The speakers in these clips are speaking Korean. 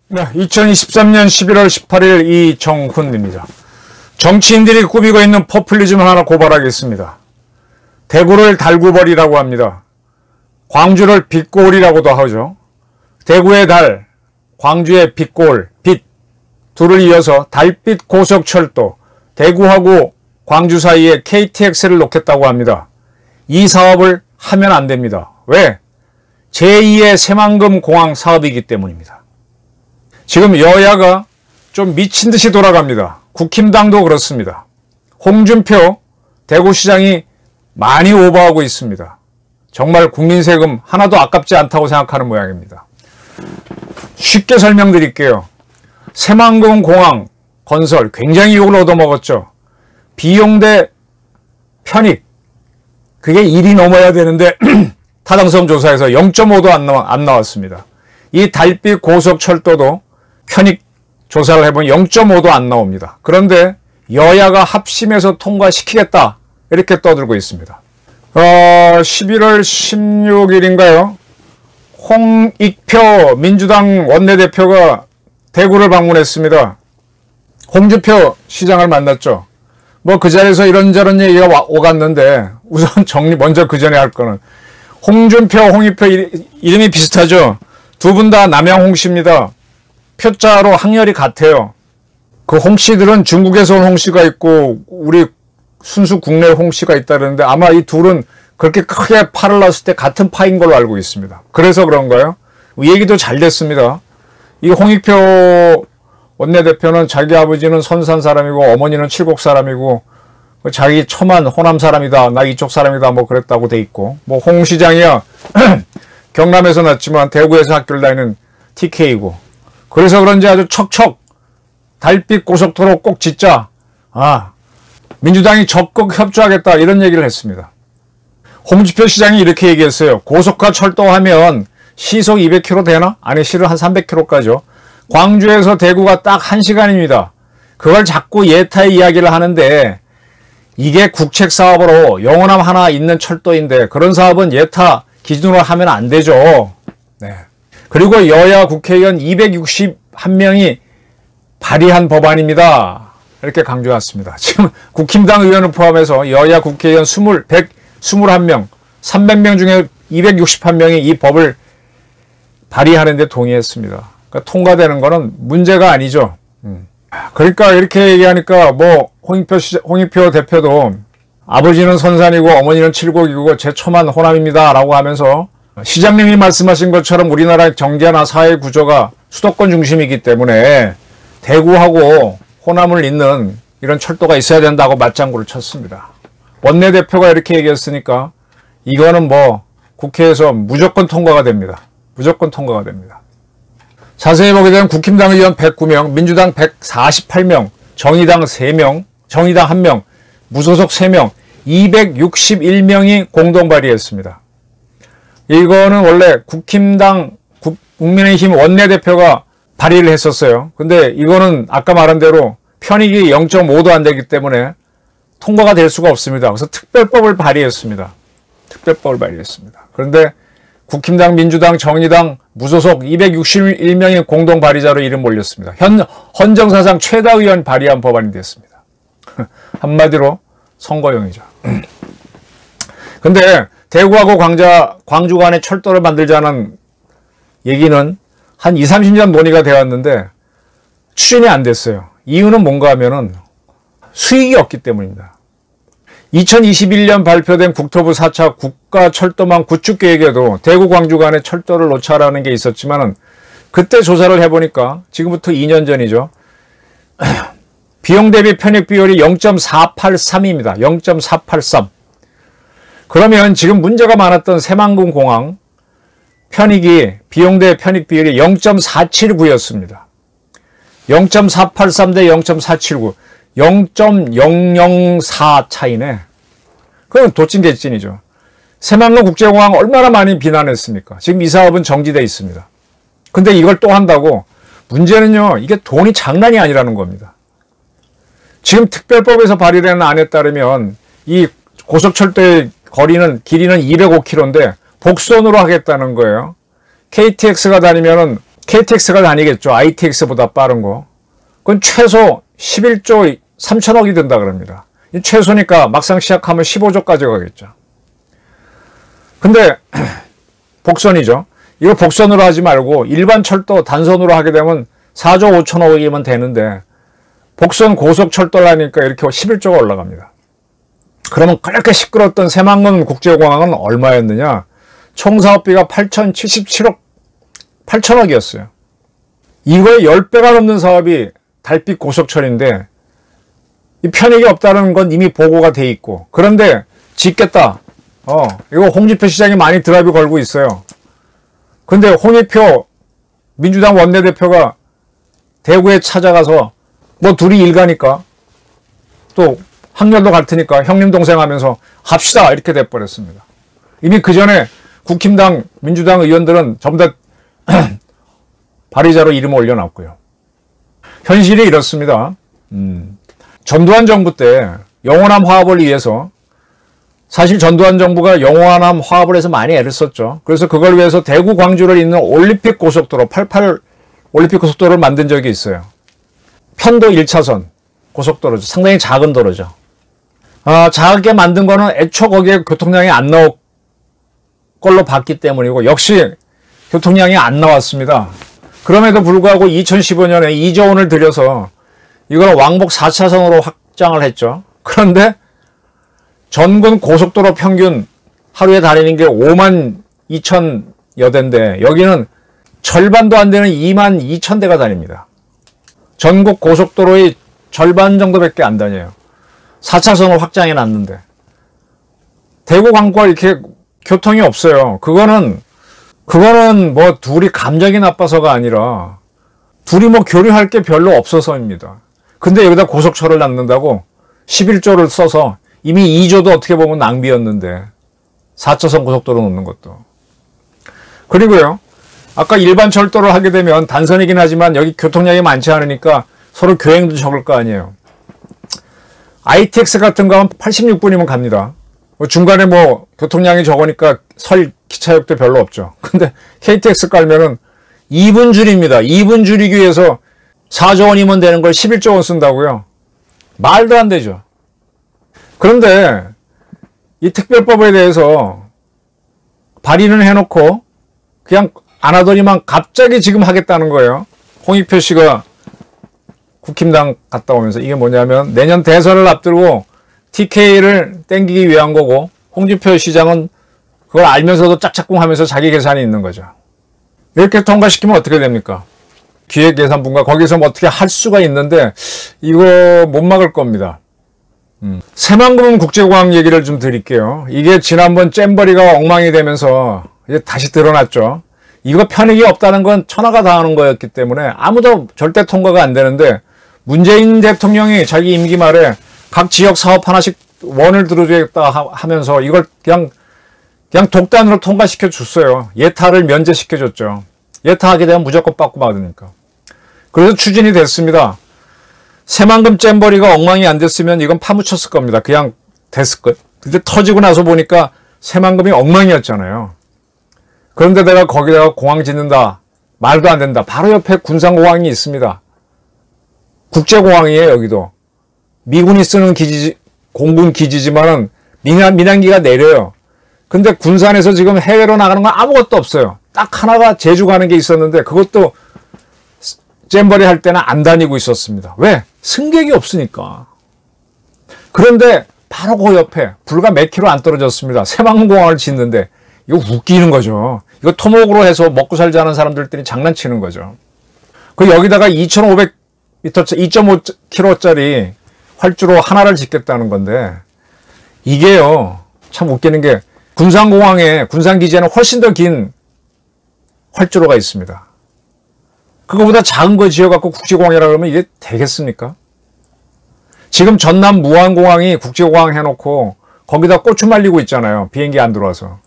네, 2023년 11월 18일 이정훈입니다. 정치인들이 꾸미고 있는 포퓰리즘 하나 고발하겠습니다. 대구를 달구벌이라고 합니다. 광주를 빛골이라고도 하죠. 대구의 달, 광주의 빛골, 빛 둘을 이어서 달빛 고속철도, 대구하고 광주 사이에 KTX를 놓겠다고 합니다. 이 사업을 하면 안 됩니다. 왜? 제2의 새만금 공항 사업이기 때문입니다. 지금 여야가 좀 미친 듯이 돌아갑니다. 국힘당도 그렇습니다. 홍준표 대구시장이 많이 오버하고 있습니다. 정말 국민 세금 하나도 아깝지 않다고 생각하는 모양입니다. 쉽게 설명드릴게요. 새만금 공항 건설 굉장히 욕을 얻어먹었죠. 비용 대 편익, 그게 1이 넘어야 되는데 타당성 조사에서 0.5도 안 나왔습니다. 이 달빛 고속철도도 편익 조사를 해보면 0.5도 안 나옵니다. 그런데 여야가 합심해서 통과시키겠다 이렇게 떠들고 있습니다. 11월 16일인가요? 홍익표 민주당 원내대표가 대구를 방문했습니다. 홍준표 시장을 만났죠. 뭐 그 자리에서 이런저런 얘기가 오갔는데 우선 정리 먼저 그 전에 할 거는 홍준표, 홍익표 이름이 비슷하죠. 두 분 다 남양 홍씨입니다. 표자로 학렬이 같아요. 그 홍씨들은 중국에서 온 홍씨가 있고 우리 순수 국내 홍씨가 있다는데 아마 이 둘은 그렇게 크게 파를 놨을 때 같은 파인 걸로 알고 있습니다. 그래서 그런가요? 얘기도 잘 됐습니다. 이 홍익표 원내대표는 자기 아버지는 선산 사람이고 어머니는 칠곡 사람이고 자기 처만 호남 사람이다, 나 이쪽 사람이다 뭐 그랬다고 돼 있고, 뭐 홍 시장이야 경남에서 났지만 대구에서 학교를 다니는 TK이고, 그래서 그런지 아주 척척 달빛 고속도로 꼭 짓자, 민주당이 적극 협조하겠다 이런 얘기를 했습니다. 홍준표 시장이 이렇게 얘기했어요. 고속화 철도하면 시속 200km 되나? 아니 실은 한 300km까지요. 광주에서 대구가 딱 1시간입니다. 그걸 자꾸 예타의 이야기를 하는데 이게 국책사업으로 영호남 하나 있는 철도인데 그런 사업은 예타 기준으로 하면 안 되죠. 네. 그리고 여야 국회의원 261명이 발의한 법안입니다. 이렇게 강조했습니다. 지금 국힘당 의원을 포함해서 여야 국회의원 121명, 300명 중에 261명이 이 법을 발의하는 데 동의했습니다. 그러니까 통과되는 거는 문제가 아니죠. 그러니까 이렇게 얘기하니까 뭐 홍익표 대표도 아버지는 선산이고 어머니는 칠곡이고 제 처만 호남입니다 라고 하면서 시장님이 말씀하신 것처럼 우리나라의 경제나 사회 구조가 수도권 중심이기 때문에 대구하고 호남을 잇는 이런 철도가 있어야 된다고 맞장구를 쳤습니다. 원내대표가 이렇게 얘기했으니까 이거는 뭐 국회에서 무조건 통과가 됩니다. 무조건 통과가 됩니다. 자세히 보게 되면 국힘당 의원 109명, 민주당 148명, 정의당 3명, 정의당 1명, 무소속 3명, 261명이 공동 발의했습니다. 이거는 원래 국힘당, 국민의힘 원내대표가 발의를 했었어요. 근데 이거는 아까 말한 대로 편익이 0.5도 안 되기 때문에 통과가 될 수가 없습니다. 그래서 특별법을 발의했습니다. 특별법을 발의했습니다. 그런데 국힘당, 민주당, 정의당, 무소속 261명의 공동 발의자로 이름 올렸습니다. 헌정사상 최다 의원 발의한 법안이 됐습니다. 한마디로 선거용이죠. 근데 대구하고 광주 간에 철도를 만들자는 얘기는 한 20, 30년 논의가 되었는데 추진이 안 됐어요. 이유는 뭔가 하면은 수익이 없기 때문입니다. 2021년 발표된 국토부 4차 국가철도망 구축계획에도 대구 광주 간에 철도를 놓자라는 게 있었지만은 그때 조사를 해보니까 지금부터 2년 전이죠. 비용 대비 편익 비율이 0.483입니다. 0.483. 그러면 지금 문제가 많았던 새만금 공항 편익이 비용 대 편익 비율이 0.479였습니다. 0.483 대 0.479. 0.004 차이네. 그건 도찐개찐이죠. 새만금 국제공항 얼마나 많이 비난했습니까? 지금 이 사업은 정지되어 있습니다. 근데 이걸 또 한다고? 문제는요, 이게 돈이 장난이 아니라는 겁니다. 지금 특별법에서 발의된 안에 따르면 이 고속철도의 길이는 205km인데 복선으로 하겠다는 거예요. KTX가 다니면은 KTX가 다니겠죠. ITX보다 빠른 거. 그건 최소 11조 3천억이 든다 그럽니다. 최소니까 막상 시작하면 15조까지 가겠죠. 근데 복선이죠. 이거 복선으로 하지 말고 일반 철도 단선으로 하게 되면 4조 5천억이면 되는데 복선 고속철도라니까 이렇게 11조가 올라갑니다. 그러면 그렇게 시끄럽던 새만금 국제공항은 얼마였느냐? 총 사업비가 8천억이었어요. 이거의 10배가 넘는 사업이 달빛 고속철인데 이 편익이 없다는 건 이미 보고가 돼 있고, 그런데 짓겠다. 이거 홍준표 시장이 많이 드라이브 걸고 있어요. 근데 홍준표 민주당 원내대표가 대구에 찾아가서 뭐 둘이 일가니까 또 학년도 같으니까 형님 동생 하면서 합시다 이렇게 돼버렸습니다. 이미 그 전에 국힘당 민주당 의원들은 전부 다 발의자로 이름을 올려놨고요. 현실이 이렇습니다. 전두환 정부 때 영호남 화합을 위해서, 사실 전두환 정부가 영호남 화합을 해서 많이 애를 썼죠. 그래서 그걸 위해서 대구 광주를 잇는 올림픽 고속도로 88 올림픽 고속도로를 만든 적이 있어요. 편도 1차선 고속도로죠. 상당히 작은 도로죠. 작게 만든 거는 애초 거기에 교통량이 안 나올 걸로 봤기 때문이고, 역시 교통량이 안 나왔습니다. 그럼에도 불구하고 2015년에 2조 원을 들여서 이걸 왕복 4차선으로 확장을 했죠. 그런데 전군 고속도로 평균 하루에 다니는 게 5만 2천여 대인데 여기는 절반도 안 되는 2만 2천 대가 다닙니다. 전국 고속도로의 절반 정도밖에 안 다녀요. 4차선을 확장해 놨는데. 대구 광주가 이렇게 교통이 없어요. 그거는 뭐 둘이 감정이 나빠서가 아니라 둘이 뭐 교류할 게 별로 없어서입니다. 근데 여기다 고속철을 놨는다고 11조를 써서 이미 2조도 어떻게 보면 낭비였는데 4차선 고속도로 놓는 것도. 그리고요, 아까 일반 철도를 하게 되면 단선이긴 하지만 여기 교통량이 많지 않으니까 서로 교행도 적을 거 아니에요. ITX 같은 거 하면 86분이면 갑니다. 중간에 뭐 교통량이 적으니까 설 기차역도 별로 없죠. 근데 KTX 깔면은 2분 줄입니다. 2분 줄이기 위해서 4조 원이면 되는 걸 11조 원 쓴다고요? 말도 안 되죠. 그런데 이 특별법에 대해서 발의는 해놓고 그냥 안 하더니만 갑자기 지금 하겠다는 거예요. 홍익표 씨가 국힘당 갔다 오면서 이게 뭐냐면 내년 대선을 앞두고 TK를 땡기기 위한 거고, 홍준표 시장은 그걸 알면서도 짝짝꿍 하면서 자기 계산이 있는 거죠. 이렇게 통과시키면 어떻게 됩니까? 기획예산부가 거기서 뭐 어떻게 할 수가 있는데 이거 못 막을 겁니다. 새만금 국제공항 얘기를 좀 드릴게요. 이게 지난번 잼버리가 엉망이 되면서 이제 다시 드러났죠. 이거 편익이 없다는 건 천하가 다 하는 거였기 때문에 아무도 절대 통과가 안 되는데, 문재인 대통령이 자기 임기 말에 각 지역 사업 하나씩 원을 들어주겠다 하면서 이걸 그냥 독단으로 통과시켜 줬어요. 예타를 면제시켜 줬죠. 예타하게 되면 무조건 빠꾸 받으니까. 그래서 추진이 됐습니다. 새만금 잼버리가 엉망이 안 됐으면 이건 파묻혔을 겁니다. 그냥 됐을 것. 근데 터지고 나서 보니까 새만금이 엉망이었잖아요. 그런데 내가 거기다가 공항 짓는다. 말도 안 된다. 바로 옆에 군산공항이 있습니다. 국제공항이에요, 여기도. 미군이 쓰는 기지, 공군 기지지만은 민항기가 내려요. 근데 군산에서 지금 해외로 나가는 건 아무것도 없어요. 딱 하나가 제주 가는 게 있었는데 그것도 잼버리 할 때는 안 다니고 있었습니다. 왜? 승객이 없으니까. 그런데 바로 그 옆에 불과 몇 킬로 안 떨어졌습니다. 새만금공항을 짓는데 이거 웃기는 거죠. 이거 토목으로 해서 먹고 살자는 사람들끼리 장난치는 거죠. 그 여기다가 2,500m, 2.5km짜리 활주로 하나를 짓겠다는 건데, 이게요, 참 웃기는 게 군산공항에, 군산기지에는 훨씬 더 긴 활주로가 있습니다. 그거보다 작은 거 지어갖고 국제공항이라 그러면 이게 되겠습니까? 지금 전남 무안공항이 국제공항 해놓고 거기다 고추 말리고 있잖아요. 비행기 안 들어와서.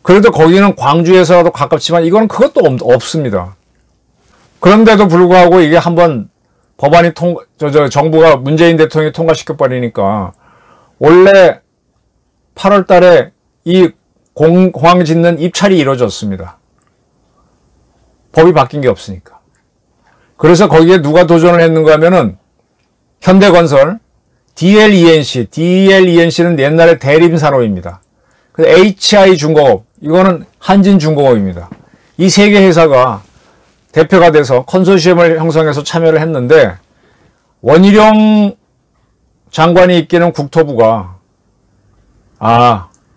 그래도 거기는 광주에서라도 가깝지만 이거는 그것도 없습니다. 그런데도 불구하고 이게 한번 법안이 정부가 문재인 대통령이 통과시켜버리니까 원래 8월 달에 이 공항 짓는 입찰이 이루어졌습니다. 법이 바뀐 게 없으니까. 그래서 거기에 누가 도전을 했는가 하면은 현대건설, DLENC는 옛날에 대림산업입니다. HI중공업, 이거는 한진중공업입니다. 이 세 개 회사가 대표가 돼서 컨소시엄을 형성해서 참여를 했는데 원희룡 장관이 이끄는 국토부가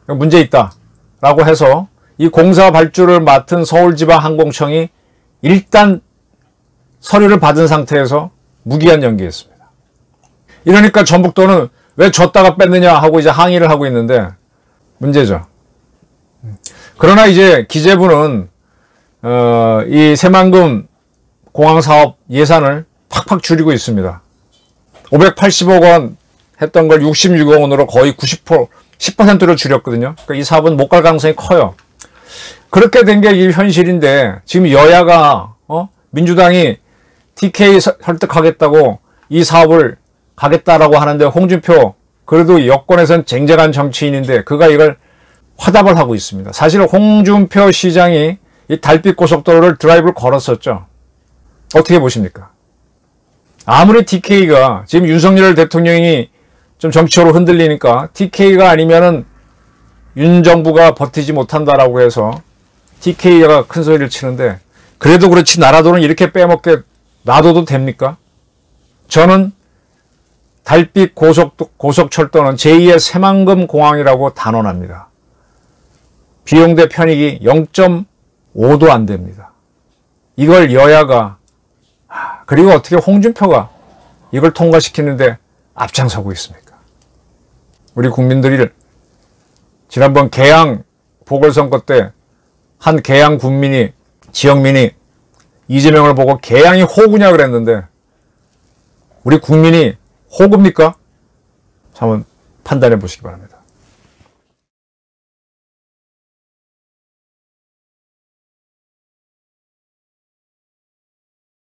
문제 있다 라고 해서 이 공사 발주를 맡은 서울지방항공청이 일단 서류를 받은 상태에서 무기한 연기했습니다. 이러니까 전북도는 왜 줬다가 뺐느냐 하고 이제 항의를 하고 있는데 문제죠. 그러나 이제 기재부는 이 새만금 공항사업 예산을 팍팍 줄이고 있습니다. 580억 원 했던 걸 66억 원으로 거의 10%를 줄였거든요. 그러니까 이 사업은 못 갈 가능성이 커요. 그렇게 된 게 현실인데 지금 여야가 민주당이 TK 설득하겠다고 이 사업을 가겠다라고 하는데 홍준표 그래도 여권에선 쟁쟁한 정치인인데 그가 이걸 화답을 하고 있습니다. 사실 홍준표 시장이 이 달빛 고속도로를 드라이브를 걸었었죠. 어떻게 보십니까? 아무리 TK가 지금 윤석열 대통령이 좀 정치적으로 흔들리니까 TK가 아니면은 윤 정부가 버티지 못한다라고 해서 TK가 큰 소리를 치는데 그래도 그렇지 나라도는 이렇게 빼먹게 놔둬도 됩니까? 저는 달빛 고속철도는 제2의 새만금 공항이라고 단언합니다. 비용 대 편익이 0.5도 안 됩니다. 이걸 여야가 그리고 어떻게 홍준표가 이걸 통과시키는데 앞장서고 있습니까? 우리 국민들이 지난번 계양 보궐선거 때 한 계양 군민이 지역민이 이재명을 보고 계양이 호구냐 그랬는데 우리 국민이 호구입니까? 한번 판단해 보시기 바랍니다.